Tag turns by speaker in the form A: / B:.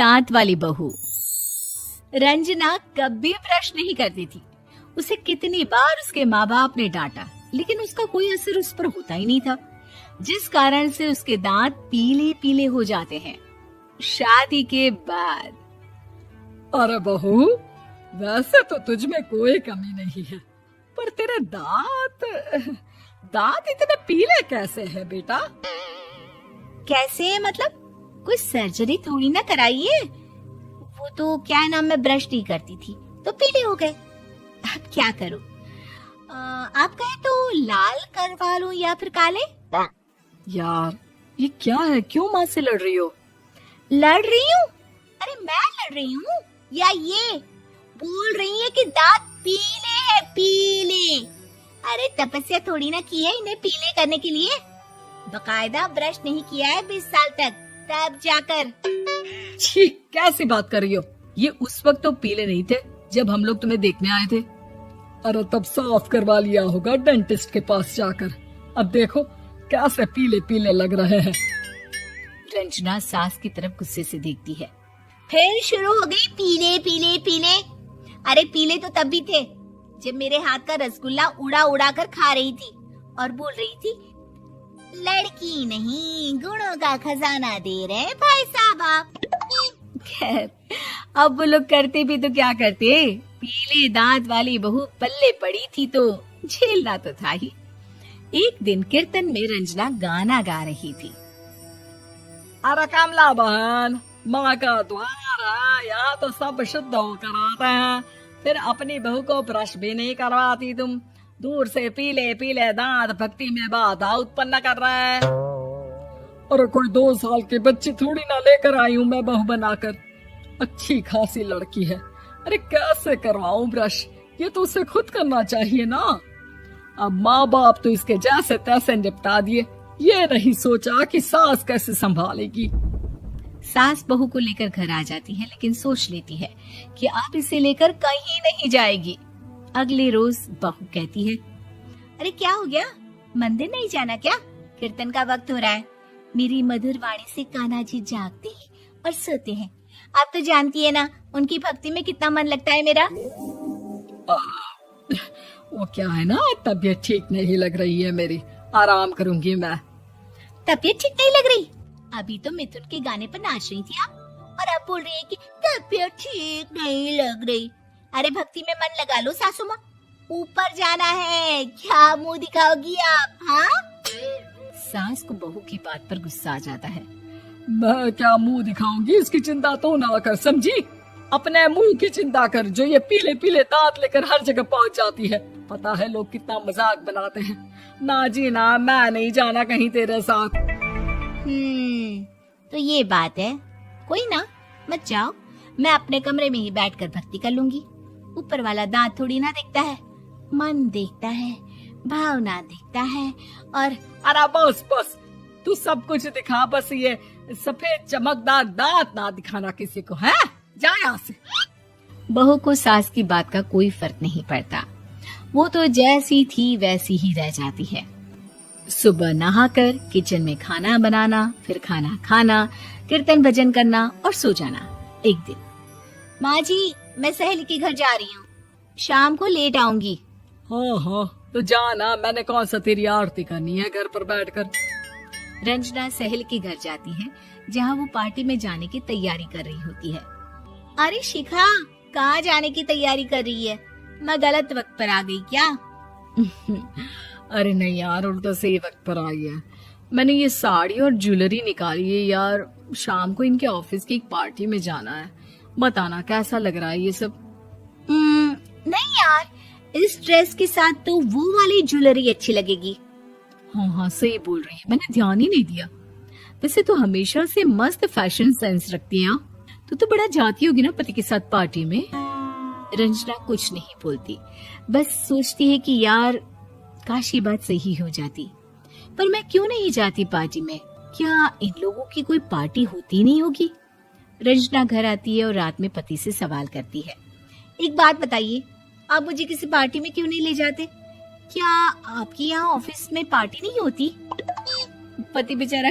A: दांत वाली बहू। रंजना कभी ब्रश नहीं करती थी। उसे कितनी बार उसके माँ बाप ने डांटा, लेकिन उसका कोई असर उस पर होता ही नहीं था, जिस कारण से उसके दांत पीले पीले हो जाते हैं। शादी के बाद।
B: अरे बहू, वैसे तो तुझ में कोई कमी नहीं है, पर तेरे दांत इतने पीले कैसे है बेटा?
A: कैसे मतलब? कोई सर्जरी थोड़ी ना कराइए। वो तो क्या नाम, मैं ब्रश नहीं करती थी तो पीले हो गए। अब क्या करूं? आप कहें तो लाल करवा लूं या फिर काले?
B: यार ये क्या है, क्यों माँ से लड़ रही हो?
A: लड़ रही हूँ? अरे मैं लड़ रही हूँ या ये बोल रही है कि दांत पीले हैं, पीले। अरे तपस्या थोड़ी ना की है इन्हें पीले करने के लिए। बकायदा ब्रश नहीं किया है 20 साल तक, तब जाकर।
B: छी, कैसी बात कर रही हो? ये उस वक्त तो पीले नहीं थे जब हम लोग तुम्हें देखने आए थे। अरे तब साफ करवा लिया होगा डेंटिस्ट के पास जाकर। अब देखो कैसे पीले पीले लग रहे हैं।
A: रंजना सास की तरफ गुस्से से देखती है। फिर शुरू हो गई पीले पीले पीले। अरे पीले तो तब भी थे जब मेरे हाथ का रसगुल्ला उड़ा उड़ा कर खा रही थी और बोल रही थी, लड़की नहीं गुणों का खजाना दे रहे भाई साहब आप। खैर, अब वो लोग करते भी तो क्या करते, पीले दांत वाली बहू पल्ले पड़ी थी तो झेलना तो था ही। एक दिन कीर्तन में रंजना गाना गा रही थी।
B: अरे कमला बहन, माँ का द्वार है, यहाँ तो सब शुद्ध होकर आते हैं, फिर अपनी बहू को ब्रश भी नहीं करवाती तुम। दूर से पीले पीले दांत भक्ति में बाधा उत्पन्न कर रहे हैं। अरे कोई 2 साल की बच्ची थोड़ी ना लेकर आई हूँ मैं बहू बनाकर। अच्छी खासी लड़की है, अरे कैसे करवाऊं ब्रश? ये तो उसे खुद करना चाहिए ना। अब माँ बाप तो इसके जैसे तैसे निपटा दिए, ये नहीं सोचा कि सास कैसे संभालेगी।
A: सास बहू को लेकर घर आ जाती है, लेकिन सोच लेती है कि अब इसे लेकर कहीं नहीं जाएगी। अगले रोज बहू कहती है, अरे क्या हो गया, मंदिर नहीं जाना क्या? कीर्तन का वक्त हो रहा है। मेरी मधुर वाणी से कान्हा जी जागते हैं और सोते हैं। आप तो जानती है ना उनकी भक्ति में कितना मन लगता है मेरा।
B: वो क्या है ना, तबीयत ठीक नहीं लग रही है मेरी, आराम करूंगी मैं।
A: तबीयत ठीक नहीं लग रही? अभी तो मिथुन के गाने पर नाच रही थी आप, और अब बोल रही है कि तबीयत ठीक नहीं लग रही। अरे भक्ति में मन लगा लो सासू माँ, ऊपर जाना है, क्या मुंह दिखाओगी आप? हाँ? सास को बहू की बात पर गुस्सा आ जाता है।
B: मैं क्या मुंह दिखाऊंगी, इसकी चिंता तो ना कर, समझी? अपने मुंह की चिंता कर, जो ये पीले पीले दांत लेकर हर जगह पहुंच जाती है। पता है लोग कितना मजाक बनाते हैं। ना जी ना, मैं नहीं जाना कहीं तेरे साथ।
A: तो ये बात है। कोई ना, मत जाओ, मैं अपने कमरे में ही बैठकर भक्ति कर लूंगी। ऊपर वाला दांत थोड़ी ना देखता है, मन देखता है, भावना देखता है। और
B: अरे बस बस, तू सब कुछ दिखा, बस ये सफेद चमकदार दांत ना दिखाना किसी को, है? जा यहाँ से।
A: बहू को सास की बात का कोई फर्क नहीं पड़ता, वो तो जैसी थी वैसी ही रह जाती है। सुबह नहाकर किचन में खाना बनाना, फिर खाना खाना, कीर्तन भजन करना और सो जाना। एक दिन, माँ जी मैं सहेली के घर जा रही हूँ, शाम को लेट आऊंगी।
B: हाँ हाँ तो जाना, मैंने कौन सा तेरी आरती करनी है घर पर बैठकर।
A: रंजना सहेली के घर जाती है, जहाँ वो पार्टी में जाने की तैयारी कर रही होती है। अरे शिखा, कहाँ जाने की तैयारी कर रही है? मैं गलत वक्त पर आ गई क्या?
B: अरे नहीं यार, उल्टा सही वक्त पर आई है। मैंने ये साड़ी और ज्वेलरी निकाली है यार, शाम को इनके ऑफिस की एक पार्टी में जाना है। बताना कैसा लग रहा है ये सब?
A: नहीं यार, इस ड्रेस के साथ तो वो वाली ज्वेलरी अच्छी लगेगी।
B: हाँ हाँ सही बोल रही है, मैंने ध्यान ही नहीं दिया। वैसे तो हमेशा से मस्त फैशन सेंस रखती है। तो बड़ा जाती होगी ना पति के साथ पार्टी में। रंजना कुछ नहीं बोलती, बस सोचती है कि यार काश ये बात सही हो जाती। पर मैं क्यों नहीं जाती पार्टी में? क्या इन लोगों की कोई पार्टी होती नहीं होगी? रंजना घर आती है और रात में पति से सवाल करती है, एक बात बताइए, आप मुझे किसी पार्टी में क्यों नहीं ले जाते? क्या आपकी यहाँ ऑफिस में पार्टी नहीं होती? पति बेचारा